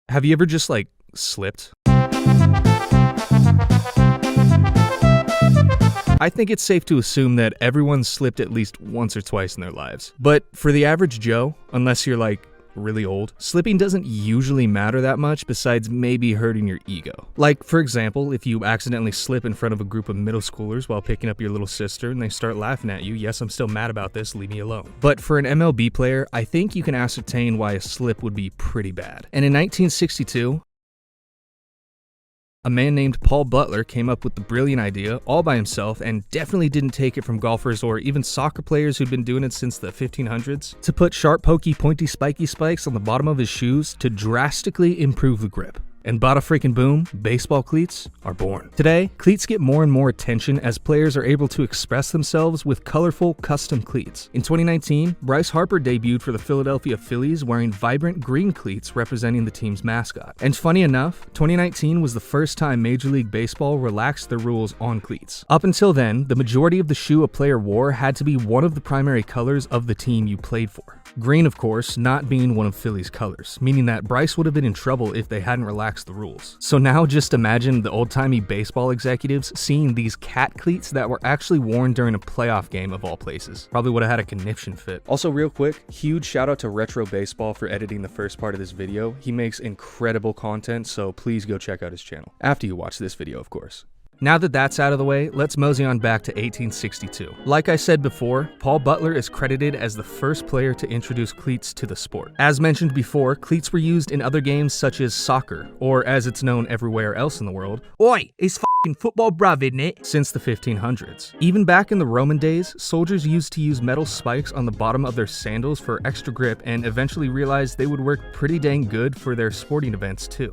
Have you ever just, like, slipped? I think it's safe to assume that everyone's slipped at least once or twice in their lives. But for the average Joe, unless you're, like, really old, slipping doesn't usually matter that much besides maybe hurting your ego. Like, for example, if you accidentally slip in front of a group of middle schoolers while picking up your little sister and they start laughing at you, yes, I'm still mad about this, leave me alone. But for an MLB player, I think you can ascertain why a slip would be pretty bad. And in 1962, a man named Paul Butler came up with the brilliant idea all by himself and definitely didn't take it from golfers or even soccer players who'd been doing it since the 1500s to put sharp, pokey, pointy, spiky spikes on the bottom of his shoes to drastically improve the grip. And bada freaking boom, baseball cleats are born. Today, cleats get more and more attention as players are able to express themselves with colorful, custom cleats. In 2019, Bryce Harper debuted for the Philadelphia Phillies wearing vibrant green cleats representing the team's mascot. And funny enough, 2019 was the first time Major League Baseball relaxed their rules on cleats. Up until then, the majority of the shoe a player wore had to be one of the primary colors of the team you played for. Green, of course, not being one of Philly's colors, meaning that Bryce would have been in trouble if they hadn't relaxed the rules. So now just imagine the old-timey baseball executives seeing these cat cleats that were actually worn during a playoff game of all places. Probably would have had a conniption fit. Also, real quick, huge shout out to Retro Baseball for editing the first part of this video. He makes incredible content, so please go check out his channel. After you watch this video, of course. Now that that's out of the way, let's mosey on back to 1862. Like I said before, Paul Butler is credited as the first player to introduce cleats to the sport. As mentioned before, cleats were used in other games such as soccer, or as it's known everywhere else in the world, "Oi, it's f***ing football bruv, isn't it?" Since the 1500s. Even back in the Roman days, soldiers used to use metal spikes on the bottom of their sandals for extra grip and eventually realized they would work pretty dang good for their sporting events too.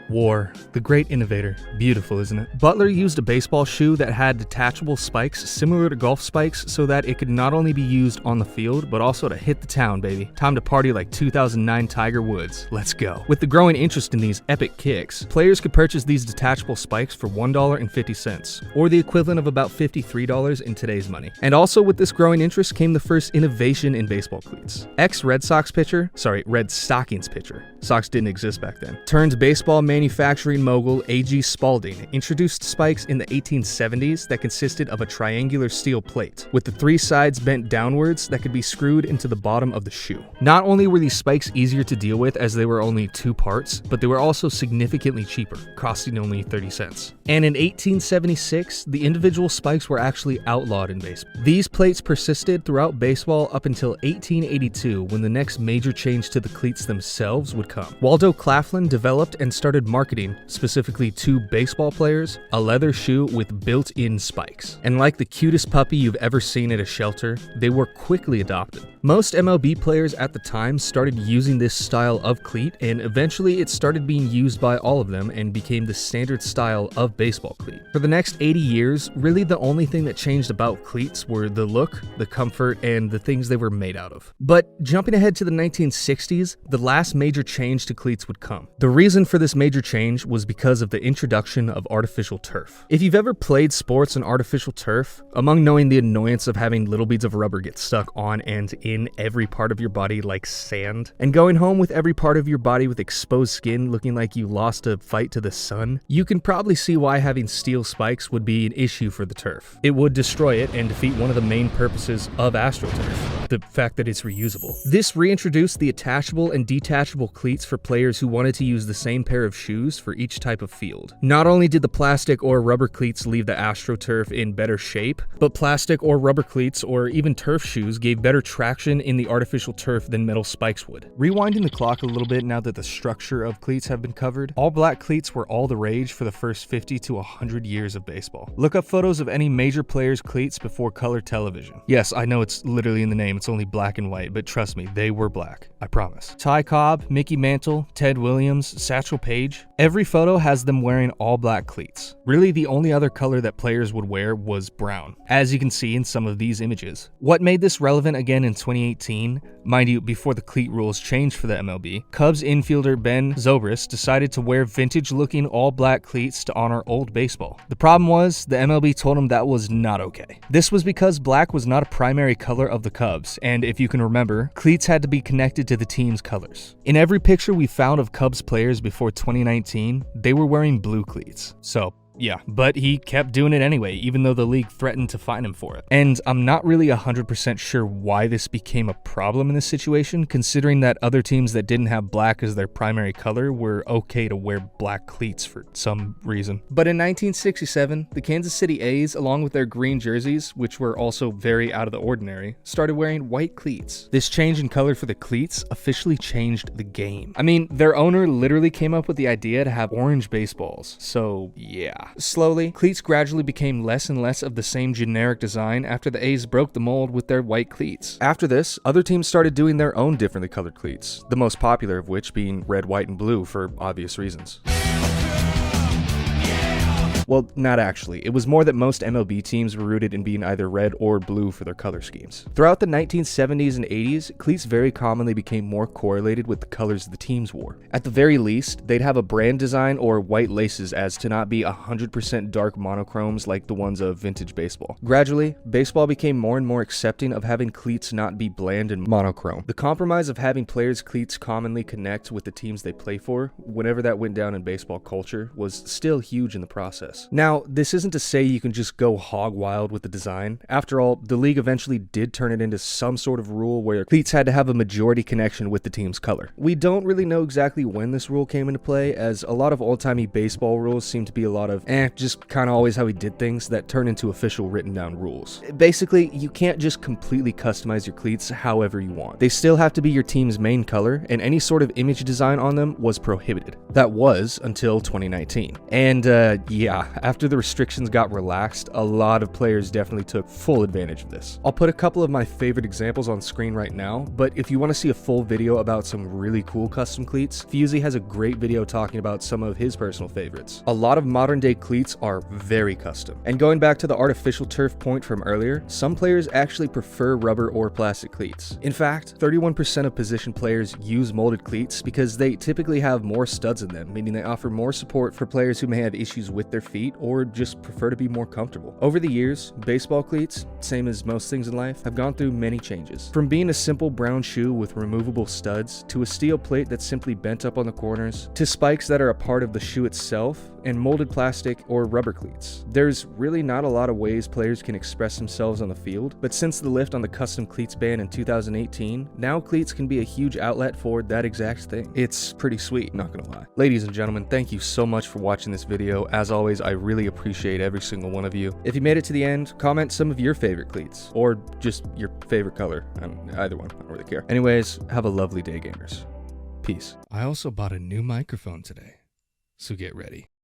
War, the great innovator. Beautiful, isn't it? Butler used a baseball shoe that had detachable spikes similar to golf spikes so that it could not only be used on the field, but also to hit the town, baby. Time to party like 2009 Tiger Woods. Let's go. With the growing interest in these epic kicks, players could purchase these detachable spikes for $1.50, or the equivalent of about $53 in today's money. And also with this growing interest came the first innovation in baseball cleats. Red Stockings pitcher, socks didn't exist back then, turned baseball manufacturing mogul A.G. Spalding introduced spikes in the 1870s that consisted of a triangular steel plate, with the three sides bent downwards that could be screwed into the bottom of the shoe. Not only were these spikes easier to deal with as they were only two parts, but they were also significantly cheaper, costing only 30 cents. And in 1876, the individual spikes were actually outlawed in baseball. These plates persisted throughout baseball up until 1882, when the next major change to the cleats themselves would come. Waldo Claflin developed and started marketing, specifically to baseball players, a leather shoe with built-in spikes. And like the cutest puppy you've ever seen at a shelter, they were quickly adopted. Most MLB players at the time started using this style of cleat, and eventually it started being used by all of them and became the standard style of baseball cleat. For the next 80 years, really the only thing that changed about cleats were the look, the comfort, and the things they were made out of. But jumping ahead to the 1960s, the last major change to cleats would come. The reason for this major change was because of the introduction of artificial turf. If you've ever played sports on artificial turf, among knowing the annoyance of having little beads of rubber get stuck on and in every part of your body like sand, and going home with every part of your body with exposed skin looking like you lost a fight to the sun, you can probably see why having steel spikes would be an issue for the turf. It would destroy it and defeat one of the main purposes of AstroTurf, the fact that it's reusable. This reintroduced the attachable and detachable cleats for players who wanted to use the same pair of shoes for each type of field. Not only did the plastic or rubber cleats leave the AstroTurf in better shape, but plastic or rubber cleats or even turf shoes gave better traction in the artificial turf than metal spikes would. Rewinding the clock a little bit now that the structure of cleats have been covered, all black cleats were all the rage for the first 50 to 100 years of baseball. Look up photos of any major player's cleats before color television. Yes, I know it's literally in the name, it's only black and white, but trust me, they were black. I promise. Ty Cobb, Mickey Mantle, Ted Williams, Satchel Paige, image, every photo has them wearing all black cleats. Really, the only other color that players would wear was brown, as you can see in some of these images. What made this relevant again in 2018, mind you, before the cleat rules changed for the MLB, Cubs infielder Ben Zobrist decided to wear vintage-looking all-black cleats to honor old baseball. The problem was, the MLB told him that was not okay. This was because black was not a primary color of the Cubs, and if you can remember, cleats had to be connected to the team's colors. In every picture we found of Cubs players before 2019, they were wearing blue cleats. So, yeah, but he kept doing it anyway, even though the league threatened to fine him for it. And I'm not really 100% sure why this became a problem in this situation, considering that other teams that didn't have black as their primary color were okay to wear black cleats for some reason. But in 1967, the Kansas City A's, along with their green jerseys, which were also very out of the ordinary, started wearing white cleats. This change in color for the cleats officially changed the game. I mean, their owner literally came up with the idea to have orange baseballs, so yeah. Slowly, cleats gradually became less and less of the same generic design after the A's broke the mold with their white cleats. After this, other teams started doing their own differently colored cleats, the most popular of which being red, white, and blue for obvious reasons. Well, not actually. It was more that most MLB teams were rooted in being either red or blue for their color schemes. Throughout the 1970s and 80s, cleats very commonly became more correlated with the colors the teams wore. At the very least, they'd have a brand design or white laces as to not be 100% dark monochromes like the ones of vintage baseball. Gradually, baseball became more and more accepting of having cleats not be bland and monochrome. The compromise of having players' cleats commonly connect with the teams they play for, whenever that went down in baseball culture, was still huge in the process. Now, this isn't to say you can just go hog wild with the design. After all, the league eventually did turn it into some sort of rule where cleats had to have a majority connection with the team's color. We don't really know exactly when this rule came into play, as a lot of old-timey baseball rules seem to be a lot of just kind of always how we did things that turn into official written down rules. Basically, you can't just completely customize your cleats however you want. They still have to be your team's main color, and any sort of image design on them was prohibited. That was until 2019. And yeah, after the restrictions got relaxed, a lot of players definitely took full advantage of this. I'll put a couple of my favorite examples on screen right now, but if you want to see a full video about some really cool custom cleats, Fusey has a great video talking about some of his personal favorites. A lot of modern day cleats are very custom. And going back to the artificial turf point from earlier, some players actually prefer rubber or plastic cleats. In fact, 31% of position players use molded cleats because they typically have more studs in them, meaning they offer more support for players who may have issues with their feet or just prefer to be more comfortable. Over the years, baseball cleats, same as most things in life, have gone through many changes. From being a simple brown shoe with removable studs, to a steel plate that's simply bent up on the corners, to spikes that are a part of the shoe itself, and molded plastic or rubber cleats. There's really not a lot of ways players can express themselves on the field, but since the lift on the custom cleats ban in 2018, now cleats can be a huge outlet for that exact thing. It's pretty sweet, not gonna lie. Ladies and gentlemen, thank you so much for watching this video. As always, I really appreciate every single one of you. If you made it to the end, comment some of your favorite cleats, or just your favorite color. Either one, I don't really care. Anyways, have a lovely day, gamers. Peace. I also bought a new microphone today, so get ready.